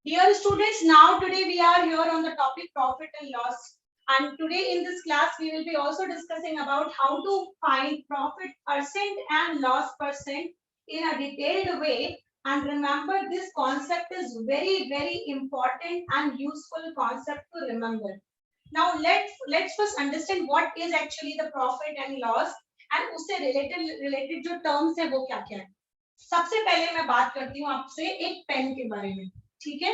Dear students, now today we are here on the topic profit and loss. And today in this class, we will be also discussing about how to find profit percent and loss percent in a detailed way. And remember, this concept is very, very important and useful concept to remember. Now let's first understand what is actually the profit and loss and उससे related जो terms है वो क्या क्या है. सबसे पहले मैं बात करती हूँ आपसे एक पेन के बारे में. ठीक है.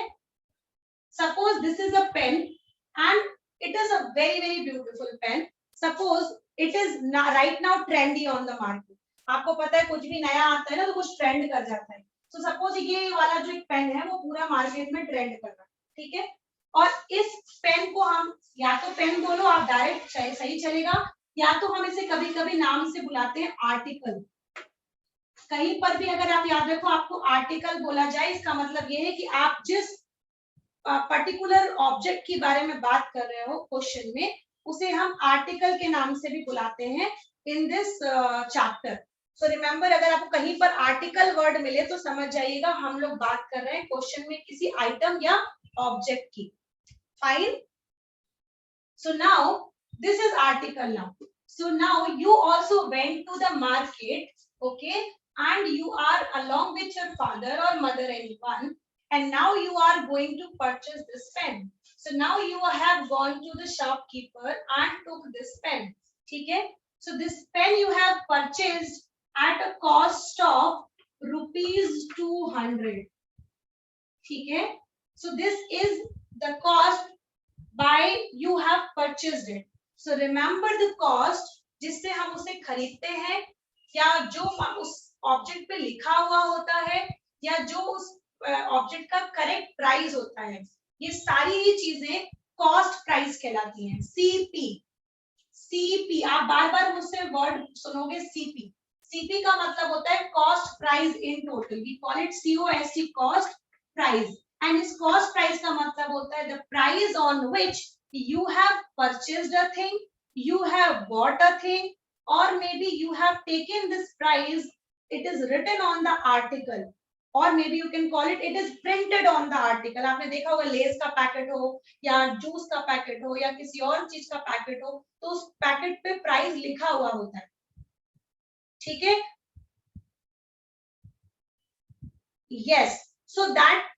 Suppose this is a pen and it is a very beautiful pen. Suppose it is right now trendy on the market. आपको पता है कुछ भी नया आता है ना तो कुछ ट्रेंड कर जाता है. So suppose ये वाला जो एक पेन है वो पूरा मार्केट में ट्रेंड कर रहा है. ठीक है. और इस पेन को हम या तो पेन बोलो आप डायरेक्ट सही चलेगा या तो हम इसे कभी कभी नाम से बुलाते हैं आर्टिकल. कहीं पर भी अगर आप याद रखो आपको आर्टिकल बोला जाए इसका मतलब ये है कि आप जिस पर्टिकुलर ऑब्जेक्ट के बारे में बात कर रहे हो क्वेश्चन में उसे हम आर्टिकल के नाम से भी बुलाते हैं in this chapter. So remember अगर आपको कहीं पर आर्टिकल वर्ड मिले तो समझ जाइएगा हम लोग बात कर रहे हैं क्वेश्चन में किसी आइटम या ऑब्जेक्ट की. Fine. So now this is article. Now so now you also went to the market, okay, and you are along with your father or mother anyone, and now you are going to purchase this pen. So now you have gone to the shopkeeper and took this pen. ठीक है. So this pen you have purchased at a cost of ₹200. ठीक है. So this is the cost by you have purchased it. So remember the cost जिससे हम उसे खरीदते हैं या जो उस ऑब्जेक्ट पे लिखा हुआ होता है या जो उस ऑब्जेक्ट का करेक्ट प्राइस होता है. ये सारी ही चीजें कॉस्ट प्राइस कहलाती हैं. सीपी. सीपी आप बार बार मुझसे वर्ड सुनोगे सीपी. सीपी का मतलब होता है cost price in total. We call it COST, cost price. And इस कॉस्ट प्राइस का मतलब होता है the price on which you have purchased a thing, you have bought a thing, or maybe you have taken this price, it is written on the article, or maybe you can call it is printed on the article. आपने देखा होगा less का packet हो या juice का packet हो या किसी और चीज का पैकेट हो तो उस पैकेट पे प्राइस लिखा हुआ होता है. ठीक है. yes, so that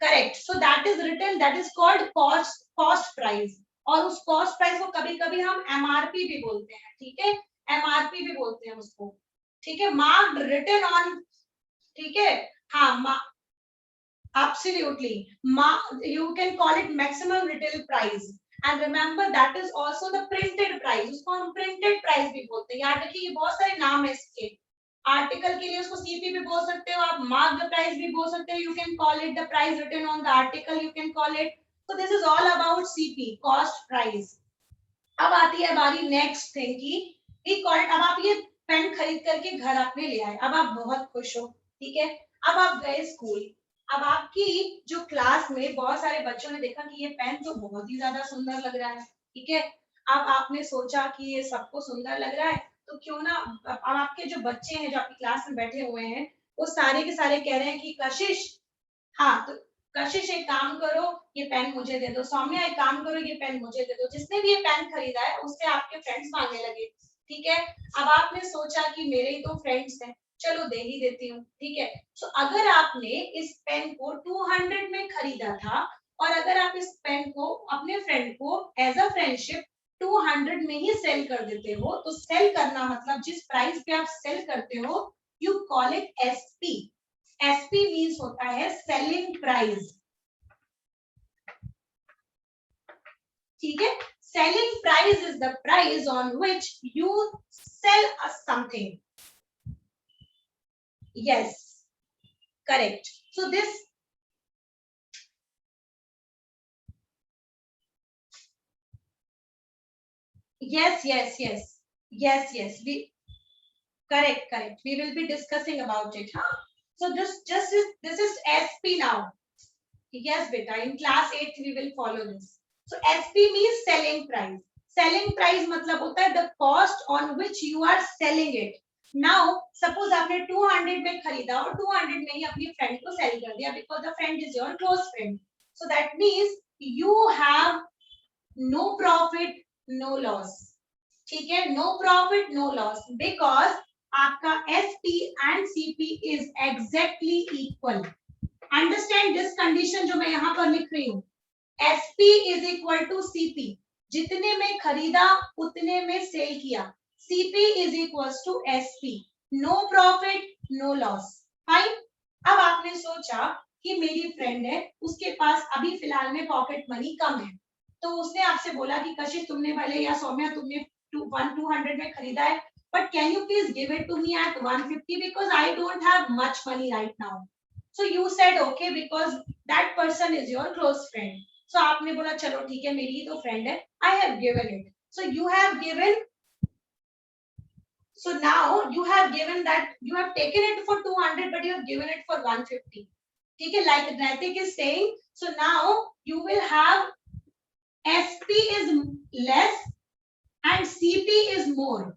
correct, so that is written, that is called cost price. और उस कॉस्ट प्राइस को कभी कभी हम MRP भी बोलते हैं. ठीक है. MRP भी बोलते हैं उसको. ठीक है. Marked written on. ठीक है. हाँ absolutely you can call it maximum retail price, and remember that is also the printed price. उसको हम printed price भी बोलते हैं. याद रखिए ये बहुत सारे नाम है इसके. आर्टिकल के लिए उसको सीपी भी बोल सकते हो आप. मार्क द प्राइस भी बोल सकते हो. You can call it the price written on the article. You can call it. So this is all about CP, cost price. अब आती है बारी नेक्स्ट थिंग की. We call it. अब आप ये पेन खरीद करके घर अपने ले आए. अब आप बहुत खुश हो. ठीक है. अब आप गए स्कूल. अब आपकी जो क्लास में बहुत सारे बच्चों ने देखा कि ये पेन तो बहुत ही ज्यादा सुंदर लग रहा है. ठीक है. अब आपने सोचा कि ये सबको सुंदर लग रहा है तो क्यों ना अब आपके जो बच्चे हैं जो आपकी क्लास में बैठे हुए हैं वो सारे के सारे कह रहे हैं कि कशिश, हाँ तो कशिश एक काम करो ये पेन मुझे दे दो. सौम्या एक काम करो ये पेन मुझे दे दो. जिसने भी ये पेन खरीदा है उससे आपके फ्रेंड्स मांगने लगे. ठीक है. अब आपने सोचा कि मेरे ही तो फ्रेंड्स हैं चलो दे ही देती हूँ. ठीक है. तो अगर आपने इस पेन को 200 में खरीदा था और अगर आप इस पेन को अपने फ्रेंड को एज अ फ्रेंडशिप 200 में ही सेल कर देते हो तो सेल करना मतलब जिस प्राइस पे आप सेल करते हो you call it SP. SP means होता है सेलिंग प्राइस. ठीक है. Selling price is the price on which you sell a something. yes, correct. So this yes we correct we will be discussing about it. Huh? So this is SP now. yes beta, in class 8 we will follow this. So SP means selling price. selling price मतलब होता है the cost on which you are selling it. now suppose आपने 200 में खरीदा और 200 में ही अपनी friend को सेल कर दिया because the friend is your close friend. So that means you have no profit, no loss. ठीक है, no profit, no loss because आपका SP and CP is exactly equal. Understand this condition जो मैं यहाँ पर लिख रही हूँ. SP is equal to CP. जितने में खरीदा उतने में सेल किया. CP is equals to SP. No profit, no loss. Fine. अब आपने सोचा कि मेरी फ्रेंड है, उसके पास अभी फिलहाल में पॉकेट मनी कम है, तो उसने आपसे बोला कि कशिश तुमने भले या सौम्या तुमने 200 में खरीदा है, but can you please give it to me at 150 because I don't have much money right now. So you said okay because that person is your close friend. So आपने बोला चलो ठीक है मेरी ही तो फ्रेंड है, I have given it. So you have given. So now you have given that, you have taken it for 200 but you have given it for 150. ठीक है, like Naitik is saying. So now you will have SP is less and CP is more.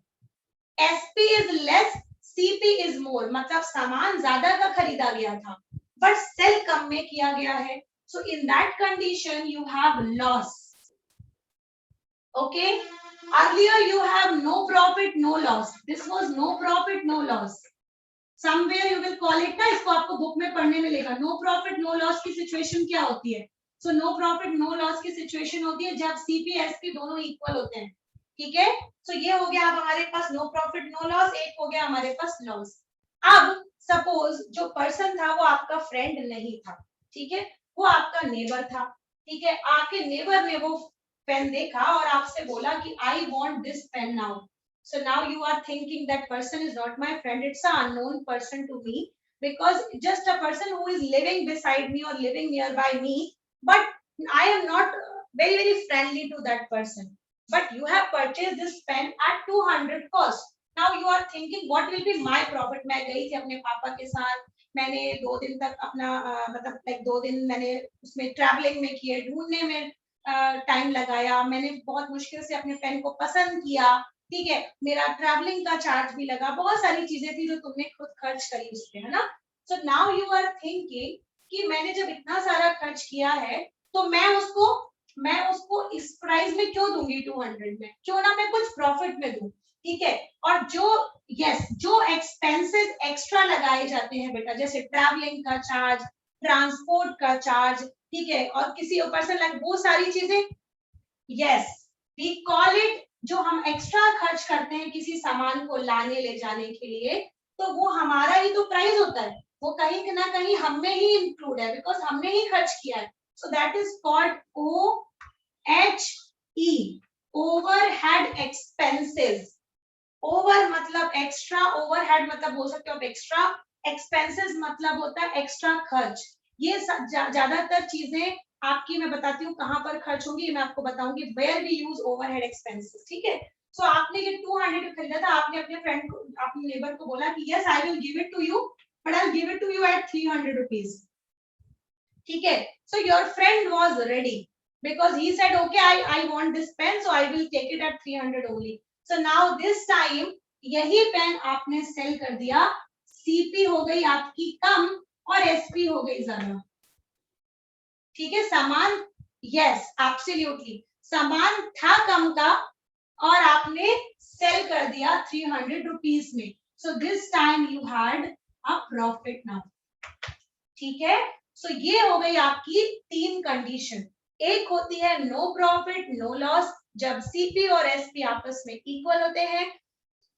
SP is less, CP is more. मतलब सामान ज्यादा का खरीदा गया था, but cell कम में किया गया है. So in that condition you have loss. Okay. Earlier you have no profit, no loss. This was no profit, no loss. Somewhere you will call it ना, इसको आपको बुक में पढ़ने मिलेगा. No profit, no loss की situation क्या होती है? So no profit, no loss की सिचुएशन होती है जब CP SP दोनों इक्वल होते हैं. ठीक है, so ये हो गया अब हमारे पास no profit, no loss. एक हो गया हमारे पास loss. अब सपोज जो पर्सन था वो आपका फ्रेंड नहीं था, ठीक है, वो आपका नेबर था. ठीक है, आपके नेबर ने वो पेन देखा और आपसे बोला कि I want this pen now. So now you are thinking that person is not my friend, it's an unknown person to me because just a person who is living beside me or living nearby me, but I am not very friendly to that person. But you have purchased this pen at 200 cost. Now you are thinking what will be my profit. मैं गई थी अपने पापा के साथ, मैंने 2 दिन तक अपना मतलब 2 दिन मैंने उसमें ट्रैवलिंग में किए, ढूंढने में टाइम लगाया, मैंने बहुत मुश्किल से अपने पेन को पसंद किया. ठीक है, मेरा ट्रैवलिंग का चार्ज भी लगा, बहुत सारी चीजें थी जो तुमने खुद खर्च करी उस पे, है ना. So now you are thinking कि मैंने जब इतना सारा खर्च किया है तो मैं उसको इस प्राइस में क्यों दूंगी 200 में, क्यों ना मैं कुछ प्रॉफिट में दूं. ठीक है, और जो एक्सपेंसेस एक्स्ट्रा लगाए जाते हैं बेटा, जैसे ट्रैवलिंग का चार्ज, ट्रांसपोर्ट का चार्ज, ठीक है, और किसी पर्सन लाइक वो सारी चीजें, यस वी कॉल इट, जो हम एक्स्ट्रा खर्च करते हैं किसी सामान को लाने ले जाने के लिए, तो वो हमारा ही तो प्राइस होता है, वो कहीं ना कहीं हम में ही इंक्लूड है बिकॉज हमने ही खर्च किया है. So that is called OHE, overhead expenses. Over मतलब एक्स्ट्रा, ओवरहेड मतलब बोल सकते हो एक्स्ट्रा, एक्सपेंसेस मतलब होता है एक्स्ट्रा खर्च. ये ज्यादातर चीजें आपकी मैं बताती हूँ कहाँ पर खर्च होंगी, मैं आपको बताऊंगी where we use overhead expenses. ठीक है, सो आपने ये 200 खरीदा था, आपने अपने फ्रेंड को, अपने नेबर को बोला कि yes I will give it to you but I will give it to you at 300 rupees. ठीक है, so your friend was ready because he said okay I want this pen so I will take it at 300 only. So now this time यही pen आपने cell कर दिया, CP हो गई आपकी कम और SP हो गई ज्यादा. ठीक है, सामान, यस एब्सोल्युटली सामान था कम का और आपने सेल कर दिया 300 रुपीज में. So this time you had a profit now. ठीक है, सो ये हो गई आपकी 3 कंडीशन. एक होती है नो प्रॉफिट नो लॉस, जब CP और SP आपस में इक्वल होते हैं.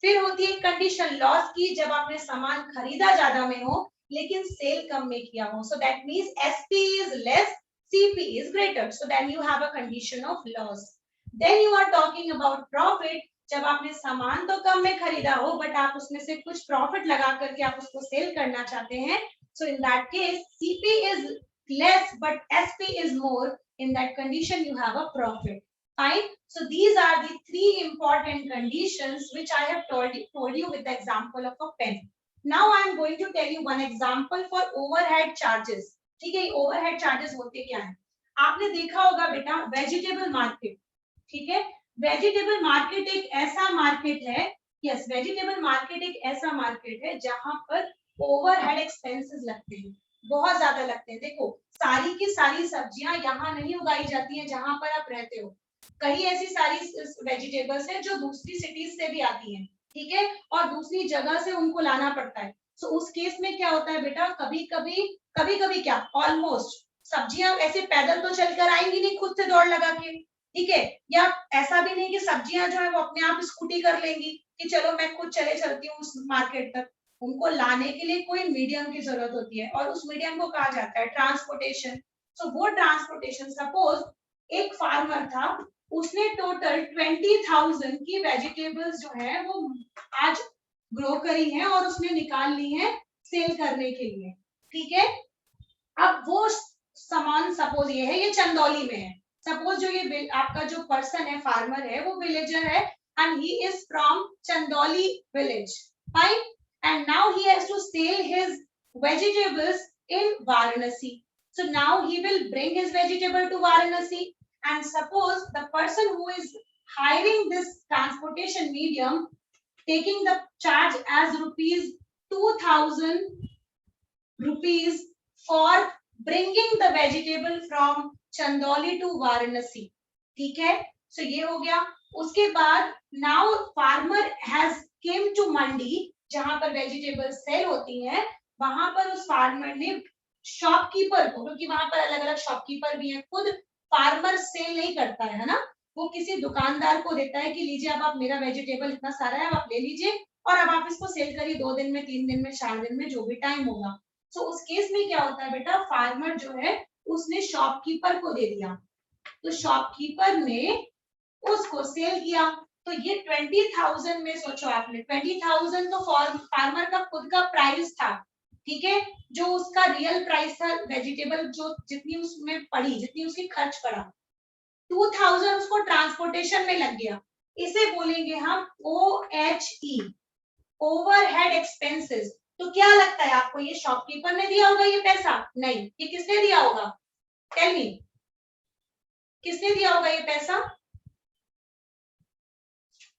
फिर होती है कंडीशन लॉस की, जब आपने सामान खरीदा ज्यादा में हो लेकिन सेल कम में किया हो. So that means SP is less, CP is greater, so then you have a condition of loss. Then you are talking about profit, जब आपने सामान तो कम में खरीदा हो बट आप उसमें से कुछ प्रॉफिट लगा करके आप उसको सेल करना चाहते हैं. So in that case CP is less but SP is more. In that condition you have a profit. Fine. So these are the 3 important conditions which I have told you with the example of a pen. Now I am going to tell you one example for overhead charges. ठीक है, overhead charges होते क्या है. आपने देखा होगा बेटा vegetable market. ठीक है, वेजिटेबल मार्केट एक ऐसा मार्केट है, यस वेजिटेबल मार्केट एक ऐसा मार्केट है जहां पर ओवरहेड एक्सपेंसेस लगते हैं, बहुत ज्यादा लगते हैं. देखो सारी की सारी सब्जियां यहाँ नहीं उगाई जाती हैं जहां पर आप रहते हो। कई ऐसी सारी वेजिटेबल्स हैं जो दूसरी सिटीज से भी आती हैं, ठीक है, और दूसरी जगह से उनको लाना पड़ता है। तो उस केस में क्या होता है बेटा, कभी कभी क्या, ऑलमोस्ट सब्जियां ऐसे पैदल तो चलकर आएंगी नहीं खुद से दौड़ लगा के, ठीक है, या ऐसा भी नहीं कि सब्जियां जो है वो अपने आप स्कूटी कर लेंगी कि चलो मैं खुद चले चलती हूँ उस मार्केट तक। उनको लाने के लिए कोई मीडियम की जरूरत होती है और उस मीडियम को कहा जाता है ट्रांसपोर्टेशन। सो वो ट्रांसपोर्टेशन, सपोज एक फार्मर था, उसने टोटल 20,000 की वेजिटेबल्स जो है वो आज ग्रो करी है और उसने निकाल ली है सेल करने के लिए, ठीक है। अब वो सामान सपोज ये है, ये चंदौली में है, सपोज जो ये आपका जो पर्सन है, फार्मर है, वो विलेजर है and he is from Chandauli village, fine, and now he has to sell his vegetables in Varanasi. So now he will bring his vegetable to Varanasi, and suppose the person who is hiring this transportation medium taking the charge as rupees 2,000 rupees for bringing the vegetable from Chandoli to Varanasi, ठीक है। so ये हो गया। उसके बाद now farmer has came to मंडी जहां पर vegetable cell होती हैं, वहां पर उस फार्मर ने शॉपकीपर को, क्योंकि वहां पर अलग अलग शॉपकीपर भी हैं, खुद फार्मर सेल नहीं करता है ना, वो किसी दुकानदार को देता है कि लीजिए अब आप मेरा वेजिटेबल इतना सारा है, अब आप ले लीजिए और अब आप इसको सेल करिए 2 दिन में, 3 दिन में, 4 दिन में, जो भी टाइम होगा। तो उस केस में क्या होता है बेटा, फार्मर जो है उसने शॉपकीपर को दे दिया, तो शॉपकीपर ने उसको सेल किया। तो ये 20,000 में सोचो आपने, 20,000 तो फार्मर का खुद का प्राइस था, ठीक है, जो उसका रियल प्राइस था वेजिटेबल जो जितनी उसमें पड़ी, जितनी उसकी खर्च पड़ा, 2,000 उसको ट्रांसपोर्टेशन में लग गया। इसे बोलेंगे हम OHE, ओवरहेड एक्सपेंसेस। तो क्या लगता है आपको, ये शॉपकीपर ने दिया होगा ये पैसा? नहीं, ये किसने दिया होगा, टेल मी, किसने दिया होगा ये पैसा?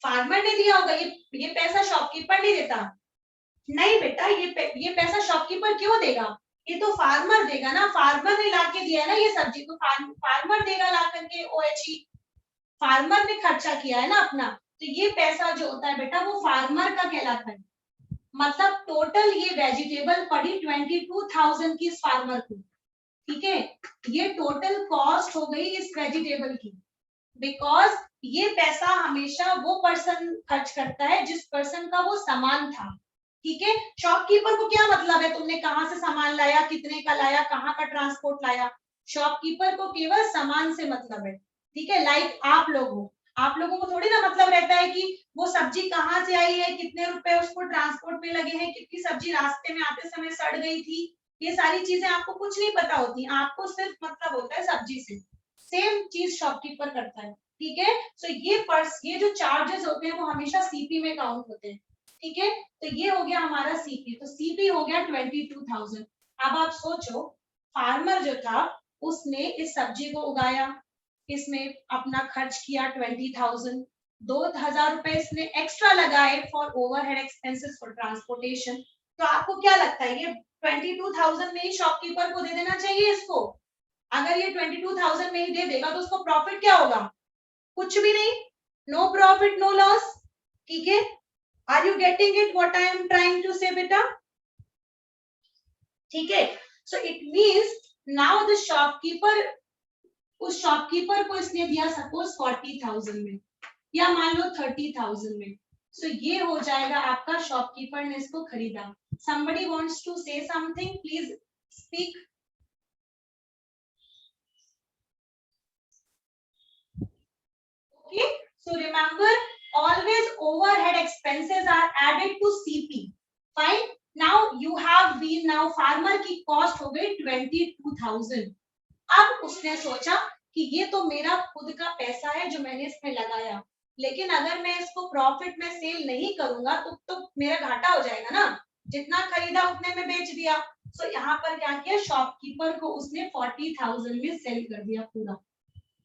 फार्मर ने दिया होगा। ये पैसा शॉपकीपर नहीं देता। नहीं बेटा, ये पैसा शॉपकीपर क्यों देगा, ये तो फार्मर देगा ना, फार्मर ने लाके दिया है ना ये सब्जी, तो फार्मर देगा ला करके OHE, फार्मर ने खर्चा किया है ना अपना, तो ये पैसा जो होता है बेटा वो फार्मर का कहलाता है। मतलब टोटल ये वेजिटेबल पड़ी 22,000 की इस फार्मर को, ठीक है, ये टोटल कॉस्ट हो गई इस वेजिटेबल की, बिकॉज ये पैसा हमेशा वो पर्सन खर्च करता है जिस पर्सन का वो सामान था, ठीक है। शॉपकीपर को क्या मतलब है तुमने कहां से सामान लाया, कितने का लाया, कहां का ट्रांसपोर्ट लाया, शॉपकीपर को केवल सामान से मतलब है, ठीक है। लाइक आप लोग हो, आप लोगों को थोड़ी ना मतलब रहता है कि वो सब्जी कहाँ से आई है, कितने रुपए उसको ट्रांसपोर्ट में लगे हैं, कितनी सब्जी रास्ते में आते समय सड़ गई थी, ये सारी चीजें आपको कुछ नहीं पता होती, आपको सिर्फ मतलब होता है सब्जी से। सेम चीज शॉपकीपर करता है, ठीक है। सो ये जो चार्जेस होते हैं वो हमेशा सीपी में काउंट होते हैं, ठीक है। तो ये हो गया हमारा सीपी, तो सीपी हो गया 22,000। अब आप सोचो, फार्मर जो था उसने इस सब्जी को उगाया, इसमें अपना खर्च किया 20,000, 2,000 रुपए इसने एक्स्ट्रा लगाए for overhead expenses for transportation. तो आपको क्या लगता है ये 22,000 में ही शॉपकीपर को दे देना चाहिए इसको? अगर ये 22,000 में ही दे देगा तो उसको प्रॉफिट क्या होगा? कुछ भी नहीं, नो प्रॉफिट नो लॉस, ठीक है। Are you getting it what I am trying to say बेटा? ठीक है। So it means now the shopkeeper, उस शॉपकीपर को इसने दिया सपोज 40,000 में या मान लो 30,000 में, सो ये हो जाएगा आपका शॉपकीपर ने इसको खरीदा। somebody wants to say something, please speak. Okay, so remember always overhead expenses are added to CP, fine। now you have been, now farmer की cost हो गई 22,000। अब उसने सोचा कि ये तो मेरा खुद का पैसा है जो मैंने इसमें लगाया, लेकिन अगर मैं इसको प्रॉफिट में सेल नहीं करूंगा तो मेरा घाटा हो जाएगा ना, जितना खरीदा उतने में बेच दिया। सो यहाँ पर क्या किया, शॉपकीपर को उसने 40,000 में सेल कर दिया पूरा,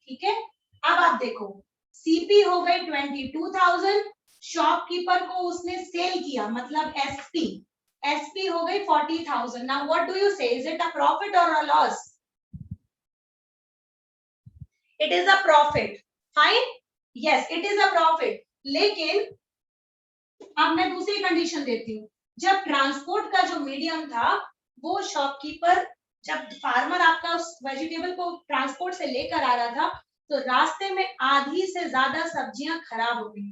ठीक है। अब आप देखो सीपी हो गई 22,000, शॉपकीपर को उसने सेल किया मतलब एसपी हो गई 40,000। नाउ व्हाट डू यू से, इज इट अ प्रॉफिट और a loss? It is a profit, fine, yes it is a profit. लेकिन अब मैं दूसरी कंडीशन देती हूँ, जब ट्रांसपोर्ट का जो मीडियम था वो शॉपकीपर, जब फार्मर आपका उस वेजिटेबल को ट्रांसपोर्ट से लेकर आ रहा था तो रास्ते में आधी से ज्यादा सब्जियां खराब हो गई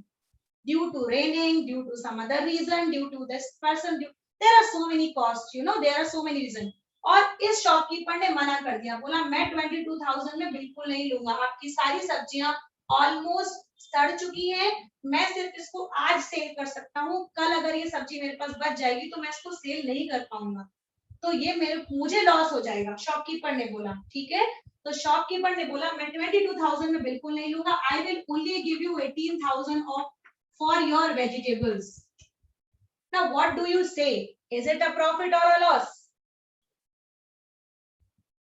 due to raining, due to some other reason, due to this person, there are so many cost, you know there are so many reason. और इस शॉपकीपर ने मना कर दिया, बोला मैं 22,000 में बिल्कुल नहीं लूंगा, आपकी सारी सब्जियां ऑलमोस्ट सड़ चुकी हैं, मैं सिर्फ इसको आज सेल कर सकता हूँ, कल अगर ये सब्जी मेरे पास बच जाएगी तो मैं इसको सेल नहीं कर पाऊंगा, तो ये मुझे लॉस हो जाएगा, शॉपकीपर ने बोला। ठीक है, तो शॉपकीपर ने बोला मैं 22,000 में बिल्कुल नहीं लूंगा, I will only give you 18,000 of for your vegetables. Now what do you से, इज इट अ प्रॉफिट और a loss?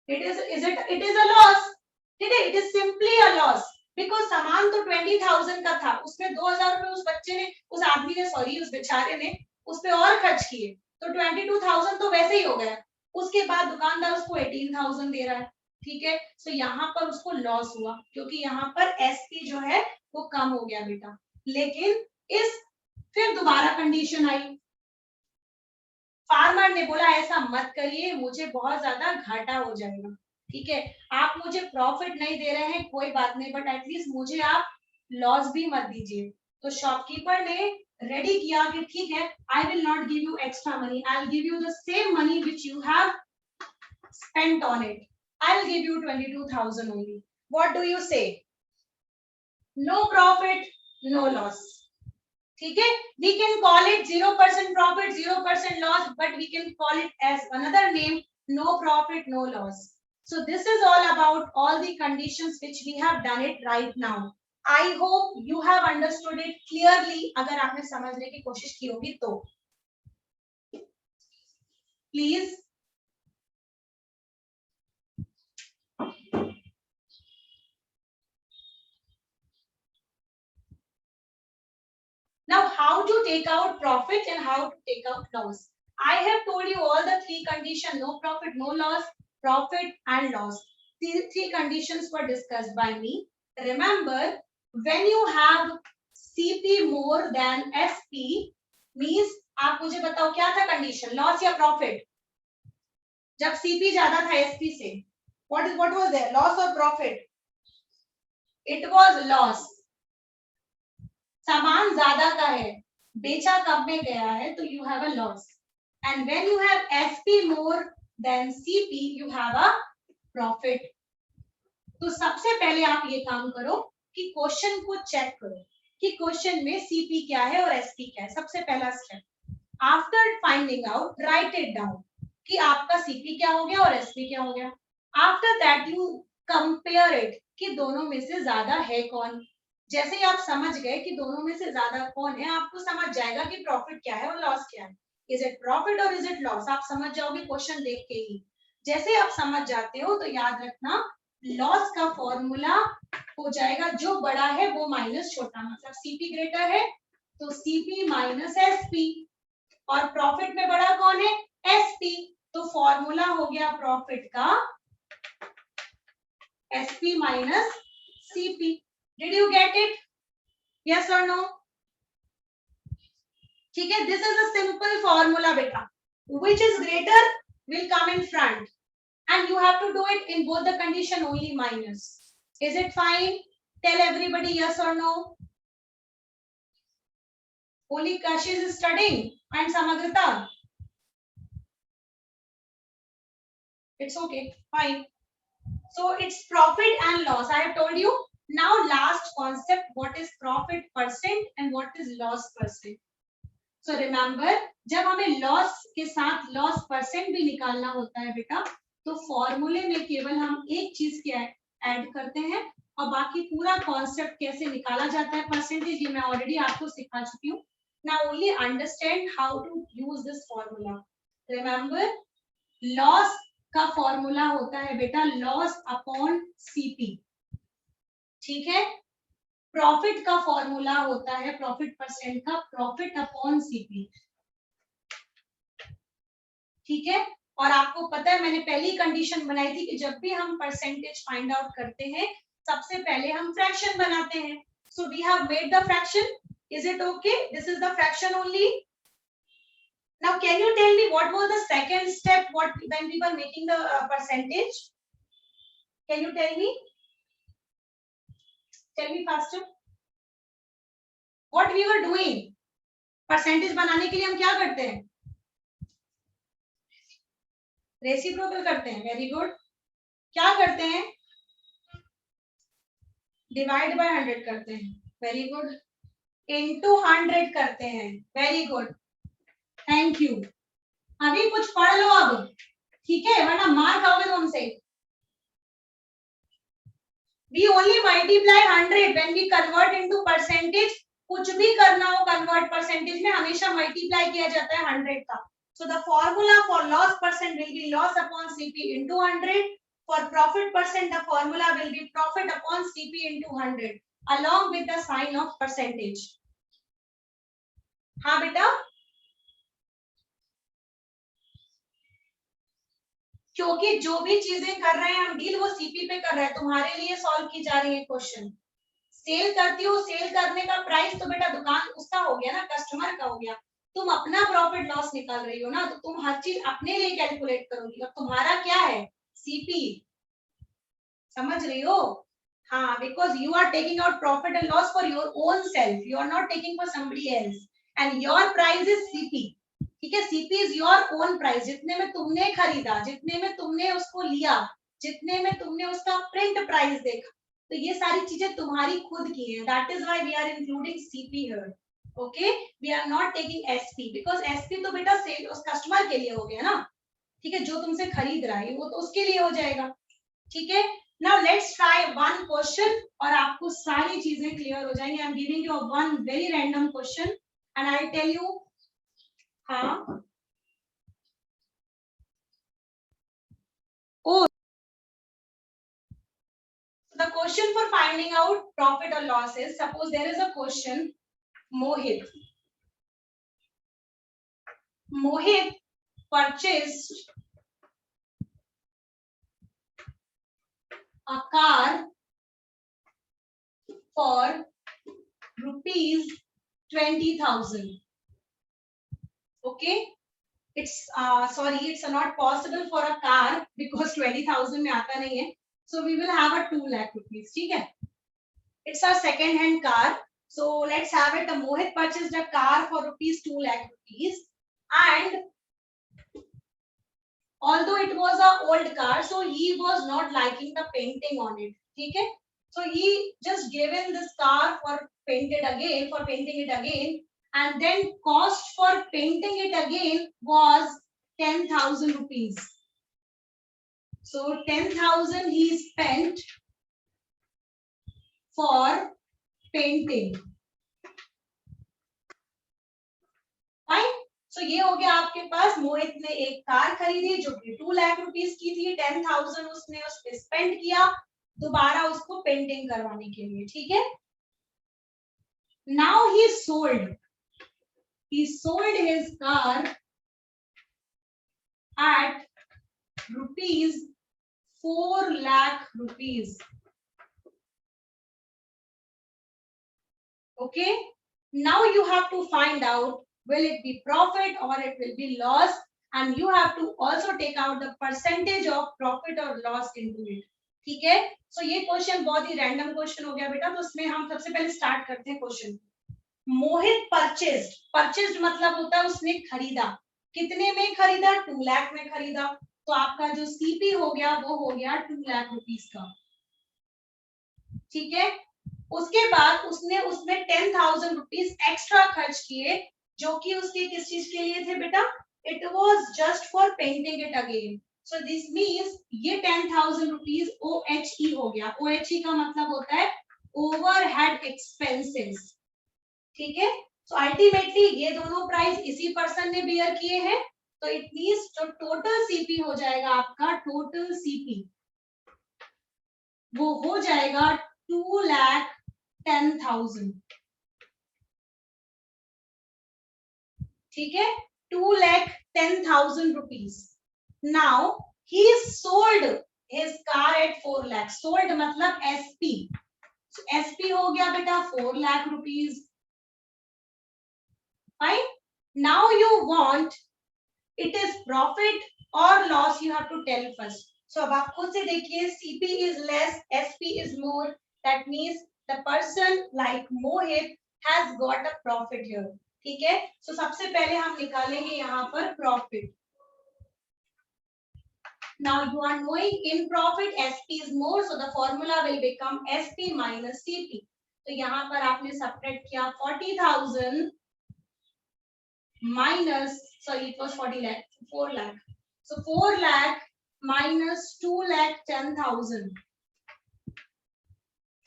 It is a loss, ठीक है, it is simply a loss, because सामान तो 20,000 का था, उसमें 2,000 रुपए उस बच्चे ने, उस आदमी ने, सॉरी उस बेचारे ने उस पे और खर्च किए, तो 22,000 तो वैसे ही हो गया, उसके बाद दुकानदार उसको 18,000 दे रहा है। ठीक है, तो यहाँ पर उसको लॉस हुआ क्योंकि यहाँ पर एसपी जो है वो कम हो गया बेटा। लेकिन इस फिर दोबारा कंडीशन आई, फार्मर ने बोला ऐसा मत करिए, मुझे बहुत ज्यादा घाटा हो जाएगा, ठीक है, आप मुझे प्रॉफिट नहीं दे रहे हैं कोई बात नहीं, बट एटलीस्ट मुझे आप लॉस भी मत दीजिए। तो शॉपकीपर ने रेडी किया कि ठीक है, I will not give you extra money, I will give you the same money which you have spent on it, I'll give you 22,000 only. What do you say? No profit, no loss. ठीक है, we can call it 0% profit, 0% loss, but we can call it as another name, no profit, no loss. So this is all about all the conditions which we have done it right now. I hope you have understood it clearly. अगर आपने समझने की कोशिश की होगी तो please. Now, how to take out profit and how to take out loss. I have told you all the three conditions: no profit, no loss, profit and loss. These three conditions were discussed by me. Remember, when you have CP more than SP, means आप मुझे बताओ क्या था condition, loss या profit? जब CP ज्यादा था SP से, what was there, loss or profit? It was loss. सामान ज्यादा का है, बेचा कम में गया है, तो you have a loss. And when you have SP more than CP, you have a profit. तो सबसे पहले आप ये काम करो कि क्वेश्चन को चेक करो कि क्वेश्चन में सीपी क्या है और एसपी क्या है। सबसे पहला step, after finding out, right it down कि आपका सीपी क्या हो गया और एसपी क्या हो गया। After that you compare it कि दोनों में से ज्यादा है कौन। जैसे ही आप समझ गए कि दोनों में से ज्यादा कौन है, आपको समझ जाएगा कि प्रॉफिट क्या है और लॉस क्या है। इज इट प्रॉफिट और इज इट लॉस, आप समझ जाओगे क्वेश्चन देख के ही। जैसे आप समझ जाते हो तो याद रखना, लॉस का फॉर्मूला हो जाएगा जो बड़ा है वो माइनस छोटा, मतलब सीपी ग्रेटर है तो सीपी माइनस एसपी, और प्रॉफिट में बड़ा कौन है, एसपी, तो फॉर्मूला हो गया प्रॉफिट का SP minus CP. Did you get it? Yes or no? ठीक है, this is a simple formula beta. Which is greater will come in front, and you have to do it in both the condition only minus. Is it fine? Tell everybody yes or no. Only Kashish is studying and Samagrita. It's okay, fine. So it's profit and loss. I have told you. Now last concept, what is profit percent and what is loss percent. So remember, जब हमें loss के साथ loss percent भी निकालना होता है बेटा, तो फॉर्मूले में केवल हम एक चीज क्या ऐड करते हैं और बाकी पूरा कॉन्सेप्ट कैसे निकाला जाता है परसेंटेज, ये मैं ऑलरेडी आपको सिखा चुकी हूँ। Now only understand how to use this formula. Remember, loss का फॉर्मूला होता है बेटा लॉस अपॉन सीपी, ठीक है। प्रॉफिट का फॉर्मूला होता है, प्रॉफिट परसेंट का, प्रॉफिट अपॉन सीपी, ठीक है। और आपको पता है मैंने पहली कंडीशन बनाई थी कि जब भी हम परसेंटेज फाइंड आउट करते हैं सबसे पहले हम फ्रैक्शन बनाते हैं. So we have made the fraction. Is it okay? This is the fraction only. Now can you tell me what was the second step what when we were making the percentage? Can you tell me? Tell me faster. What we were doing? Percentage बनाने के लिए हम क्या करते हैं? Reciprocal करते हैं. Very good. क्या करते हैं? डिवाइड बाय 100 करते हैं. Very good. इनटू 100 करते हैं. Very good. Thank you. अभी कुछ पढ़ लो अब, ठीक है, वरना मार खाओगे तुमसे. We only multiply 100 when we convert into percentage. कुछ भी करना हो कन्वर्ट परसेंटेज में हमेशा मल्टीप्लाई किया जाता है 100 का. So the formula for loss percent will be loss upon CP into 100. For profit percent, the formula will be profit upon CP into 100 along with the sign of percentage. हाँ बेटा, क्योंकि जो भी चीजें कर रहे हैं हम डील वो सीपी पे कर रहे हैं. तुम्हारे लिए सॉल्व की जा रही है क्वेश्चन. सेल करती हो, सेल करने का प्राइस तो बेटा दुकान उसका हो गया ना, कस्टमर का हो गया. तुम अपना प्रॉफिट लॉस निकाल रही हो ना, तो तुम हर चीज अपने लिए कैलकुलेट करोगी. और तुम्हारा क्या है? सीपी. समझ रही हो? हाँ, because you are taking out profit and loss for your own self. You are not taking for somebody else and your price is CP. ठीक है, CP is your own price. जितने में तुमने खरीदा, जितने में तुमने उसको लिया, जितने में तुमने उसका प्रिंट प्राइस देखा, तो ये सारी चीजें तुम्हारी खुद की है. That is why we are including CP here. Okay, we are not taking SP because SP तो बेटा सेल उस कस्टमर के लिए हो गया ना. ठीक है, जो तुमसे खरीद रहा है वो तो उसके लिए हो जाएगा. ठीक है. Now let's try one question और आपको सारी चीजें क्लियर हो जाएंगी. I am giving you one very random question and I tell you. हाँ, oh, the question for finding out profit or loss is, suppose there is a question. Mohit purchased a car for rupees 20,000. Okay, it's sorry, it's not possible for a car because 20,000 में आता नहीं है. So we will have a 2 lakh rupees. ठीक है, it's a second hand car. So let's have it. Mohit purchased a car for rupees 2 lakh rupees, and although it was a old car, so he was not liking the painting on it. ठीक है, so he just given this car for painting it again, and then cost for painting it again was 10,000 rupees. So 10,000 he spent for painting. Fine. So ये हो गया आपके पास. मोहित ने एक car खरीदी जो कि 2 लाख रुपीस की थी. 10,000 उसने उस पे स्पेंड किया दोबारा उसको पेंटिंग करवाने के लिए. ठीक है. Now he sold his car at rupees 4 lakh rupees. Okay. Now you have to find out will it be profit or it will be loss, and you have to also take out the percentage of profit or loss into it. ठीक है. So ये question बहुत ही random question हो गया बेटा. तो उसमें हम सबसे पहले स्टार्ट करते हैं क्वेश्चन. मोहित परचेस्ड मतलब होता है उसने खरीदा. कितने में खरीदा? 2 लाख में खरीदा. तो आपका जो सीपी हो गया वो हो गया 2 लाख रुपीस का. ठीक है. उसके बाद उसने उसमें 10,000 रुपीस एक्स्ट्रा खर्च किए जो कि उसके किस चीज के लिए थे बेटा? It was just for painting it again. So this means ये 10,000 रुपीज OHE हो गया. OHE का मतलब होता है ओवरहेड एक्सपेंसेस. ठीक है. सो अल्टीमेटली ये दोनों प्राइस इसी पर्सन ने बियर किए हैं. तो इट मीन्स जो टोटल सीपी हो जाएगा आपका, टोटल सीपी वो हो जाएगा 2,10,000. ठीक है, 2,10,000 rupees. Now he sold his car at 4 lakh. Sold मतलब SP. So SP हो गया बेटा 4 lakh rupees. Fine. Now you want it is profit or loss, you have to tell first. So अब आप खुद से देखिए, CP is less, SP is more. That means the person like Mohit has got a profit here. ठीक है. So सबसे पहले हम निकालेंगे यहाँ पर profit. Now you are knowing in profit SP is more, so the formula will become SP minus CP. तो यहाँ पर आपने subtract किया 40,000 minus, sorry, it was 40 lakh, 4 lakh. So 4 lakh minus 2 lakh 10,000.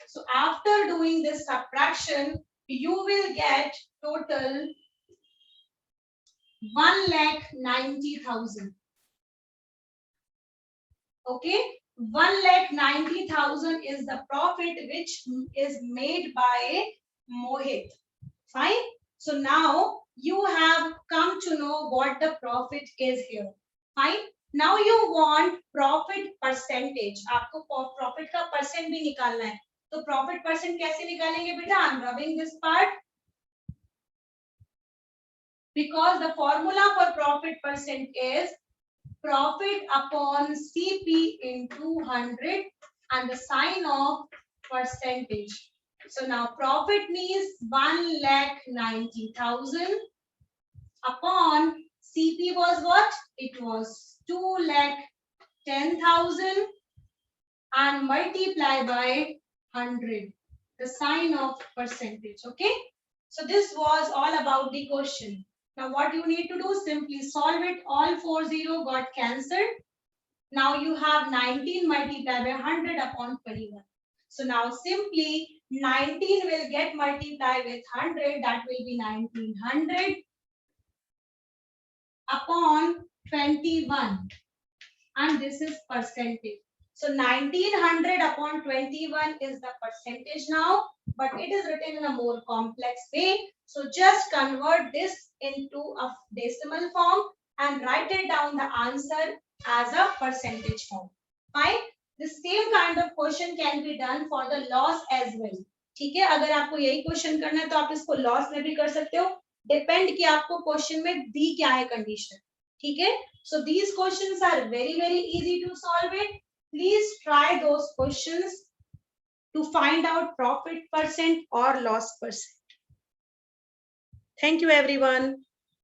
So after doing this subtraction, you will get total 1 lakh 90,000. Okay, 1 lakh 90,000 is the profit which is made by Mohit. Fine. So now you have come to know what the profit is here. Fine. Now you want profit percentage. आपको profit का percent भी निकालना है. तो profit percent कैसे निकालेंगे बेटा? I'm rubbing this part. Because the formula for profit percent is profit upon CP into 100 and the sign of percentage. So now profit means 1,90,000 upon CP was what? It was 2,10,000 and multiply by 100. The sign of percentage. Okay. So this was all about the question. Now what you need to do, simply solve it. All 40 got cancelled. Now you have 19 multiplied by 100 upon 21. So now simply 19 will get multiplied with 100. That will be 1900 upon 21. And this is percentage. So 1900 upon 21 is the percentage now, but it is written in a more complex way. So just convert this into a decimal form and write it down the answer as a percentage form. Fine. The same kind of question can be done for the loss as well. ठीक है, अगर आपको यही question करना है तो आप इसको लॉस में भी कर सकते हो. डिपेंड कि आपको क्वेश्चन में दी क्या है कंडीशन. ठीक है. So these questions are very easy to solve it. Please try those questions to find out profit percent or loss percent. Thank you everyone.